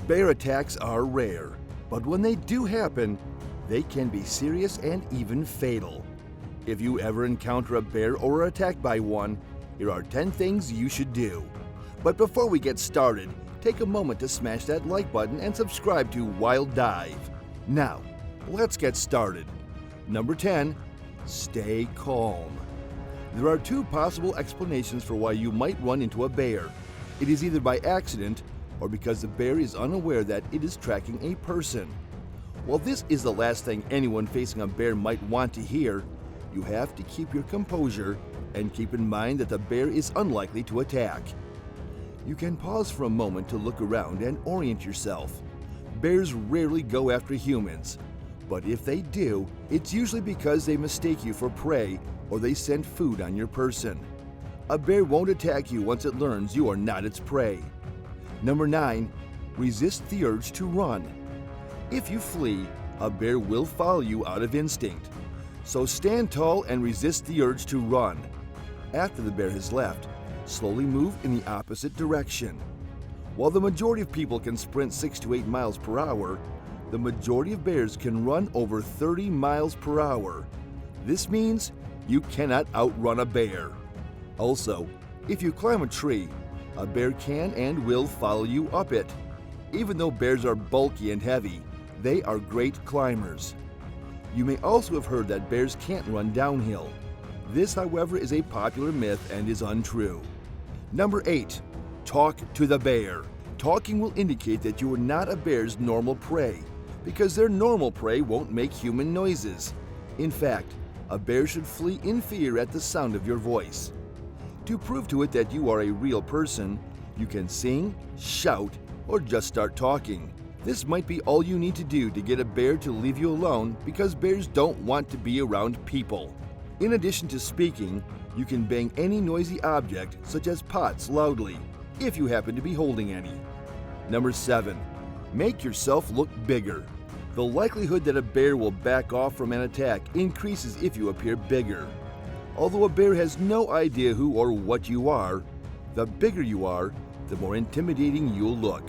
Bear attacks are rare, but when they do happen, they can be serious and even fatal. If you ever encounter a bear or are attacked by one, here are 10 things you should do. But before we get started, take a moment to smash that like button and subscribe to Wild Dive. Now, let's get started. Number 10, stay calm. There are two possible explanations for why you might run into a bear. It is either by accident or because the bear is unaware that it is tracking a person. While this is the last thing anyone facing a bear might want to hear, you have to keep your composure and keep in mind that the bear is unlikely to attack. You can pause for a moment to look around and orient yourself. Bears rarely go after humans, but if they do, it's usually because they mistake you for prey or they scent food on your person. A bear won't attack you once it learns you are not its prey. Number 9, resist the urge to run. If you flee, a bear will follow you out of instinct. So stand tall and resist the urge to run. After the bear has left, slowly move in the opposite direction. While the majority of people can sprint 6 to 8 miles per hour, the majority of bears can run over 30 miles per hour. This means you cannot outrun a bear. Also, if you climb a tree, a bear can and will follow you up it. Even though bears are bulky and heavy, they are great climbers. You may also have heard that bears can't run downhill. This, however, is a popular myth and is untrue. Number 8, talk to the bear. Talking will indicate that you are not a bear's normal prey, because their normal prey won't make human noises. In fact, a bear should flee in fear at the sound of your voice. To prove to it that you are a real person, you can sing, shout, or just start talking. This might be all you need to do to get a bear to leave you alone, because bears don't want to be around people. In addition to speaking, you can bang any noisy object, such as pots, loudly, if you happen to be holding any. Number 7, make yourself look bigger. The likelihood that a bear will back off from an attack increases if you appear bigger. Although a bear has no idea who or what you are, the bigger you are, the more intimidating you'll look.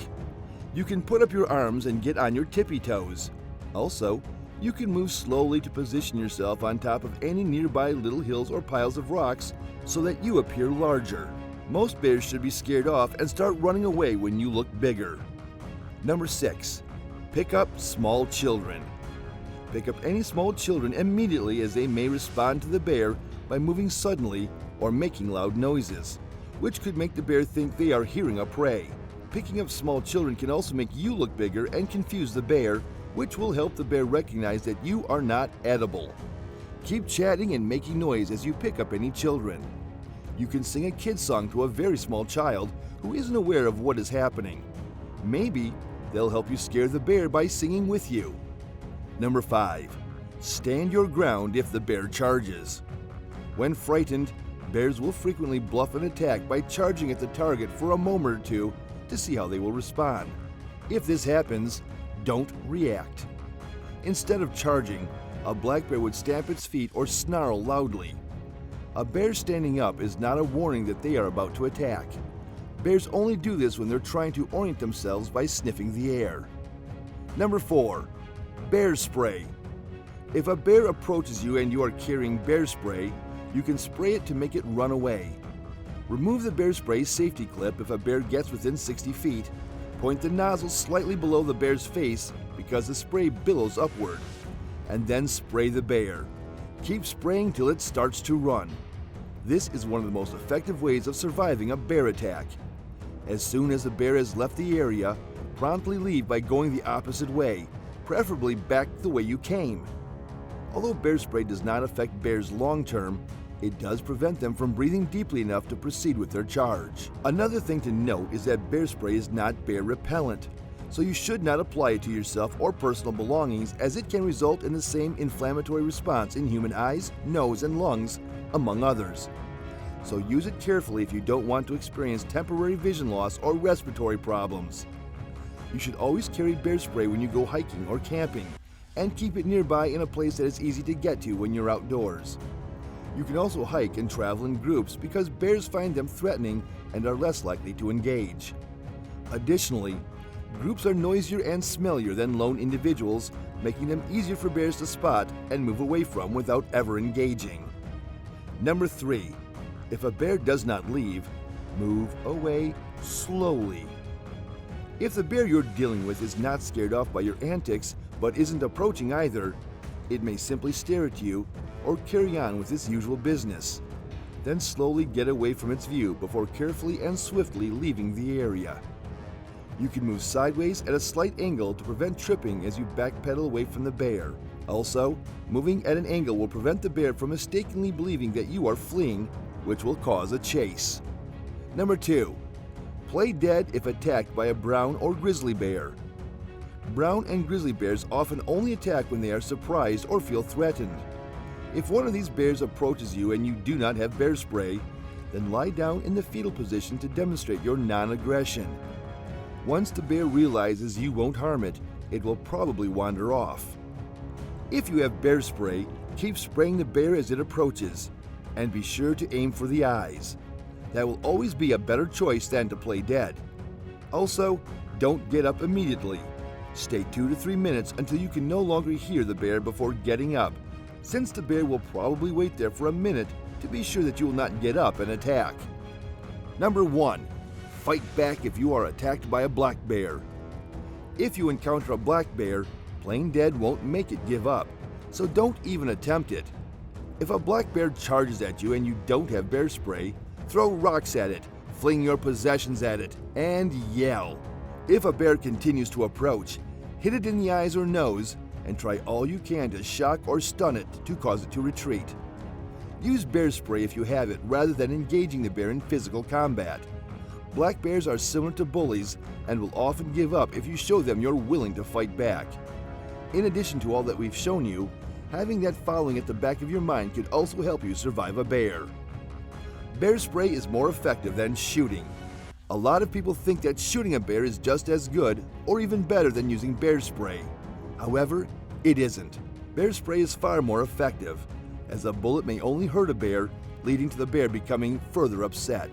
You can put up your arms and get on your tippy toes. Also, you can move slowly to position yourself on top of any nearby little hills or piles of rocks so that you appear larger. Most bears should be scared off and start running away when you look bigger. Number 6, pick up small children. Pick up any small children immediately, as they may respond to the bear by moving suddenly or making loud noises, which could make the bear think they are hearing a prey. Picking up small children can also make you look bigger and confuse the bear, which will help the bear recognize that you are not edible. Keep chatting and making noise as you pick up any children. You can sing a kid's song to a very small child who isn't aware of what is happening. Maybe they'll help you scare the bear by singing with you. Number 5, stand your ground if the bear charges. When frightened, bears will frequently bluff an attack by charging at the target for a moment or two to see how they will respond. If this happens, don't react. Instead of charging, a black bear would stamp its feet or snarl loudly. A bear standing up is not a warning that they are about to attack. Bears only do this when they're trying to orient themselves by sniffing the air. Number 4, bear spray. If a bear approaches you and you are carrying bear spray, you can spray it to make it run away. Remove the bear spray safety clip if a bear gets within 60 feet. Point the nozzle slightly below the bear's face because the spray billows upward, and then spray the bear. Keep spraying till it starts to run. This is one of the most effective ways of surviving a bear attack. As soon as the bear has left the area, promptly leave by going the opposite way, preferably back the way you came. Although bear spray does not affect bears long term, it does prevent them from breathing deeply enough to proceed with their charge. Another thing to note is that bear spray is not bear repellent, so you should not apply it to yourself or personal belongings, as it can result in the same inflammatory response in human eyes, nose, and lungs, among others. So use it carefully if you don't want to experience temporary vision loss or respiratory problems. You should always carry bear spray when you go hiking or camping, and keep it nearby in a place that is easy to get to when you're outdoors. You can also hike and travel in groups because bears find them threatening and are less likely to engage. Additionally, Groups are noisier and smellier than lone individuals, making them easier for bears to spot and move away from without ever engaging. Number 3. If a bear does not leave, move away slowly. If the bear you're dealing with is not scared off by your antics but isn't approaching either, it may simply stare at you or carry on with its usual business. Then slowly get away from its view before carefully and swiftly leaving the area. You can move sideways at a slight angle to prevent tripping as you backpedal away from the bear. Also, moving at an angle will prevent the bear from mistakenly believing that you are fleeing, which will cause a chase. Number 2. Play dead if attacked by a brown or grizzly bear. Brown and grizzly bears often only attack when they are surprised or feel threatened. If one of these bears approaches you and you do not have bear spray, then lie down in the fetal position to demonstrate your non-aggression. Once the bear realizes you won't harm it, it will probably wander off. If you have bear spray, keep spraying the bear as it approaches, and be sure to aim for the eyes. That will always be a better choice than to play dead. Also, don't get up immediately. Stay 2 to 3 minutes until you can no longer hear the bear before getting up, since the bear will probably wait there for a minute to be sure that you will not get up and attack. Number 1. Fight back if you are attacked by a black bear. If you encounter a black bear, playing dead won't make it give up, so don't even attempt it. If a black bear charges at you and you don't have bear spray, throw rocks at it, fling your possessions at it, and yell. If a bear continues to approach, hit it in the eyes or nose and try all you can to shock or stun it to cause it to retreat. Use bear spray if you have it rather than engaging the bear in physical combat. Black bears are similar to bullies and will often give up if you show them you're willing to fight back. In addition to all that we've shown you, having that following at the back of your mind could also help you survive a bear. Bear spray is more effective than shooting. A lot of people think that shooting a bear is just as good or even better than using bear spray. However, it isn't. Bear spray is far more effective, as a bullet may only hurt a bear, leading to the bear becoming further upset.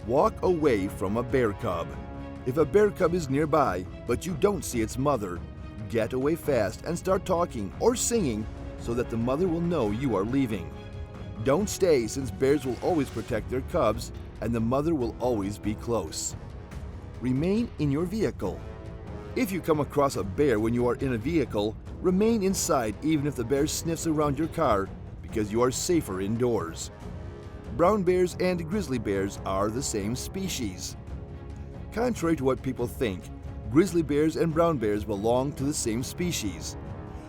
Walk away from a bear cub. If a bear cub is nearby, but you don't see its mother, get away fast and start talking or singing so that the mother will know you are leaving. Don't stay, since bears will always protect their cubs and the mother will always be close. Remain in your vehicle. If you come across a bear when you are in a vehicle, remain inside even if the bear sniffs around your car, because you are safer indoors. Brown bears and grizzly bears are the same species. Contrary to what people think, grizzly bears and brown bears belong to the same species.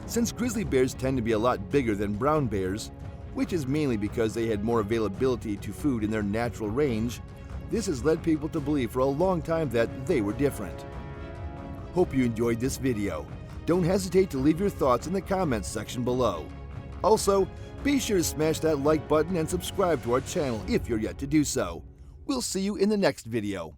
Since grizzly bears tend to be a lot bigger than brown bears, which is mainly because they had more availability to food in their natural range, this has led people to believe for a long time that they were different. Hope you enjoyed this video. Don't hesitate to leave your thoughts in the comments section below. Also, be sure to smash that like button and subscribe to our channel if you're yet to do so. We'll see you in the next video.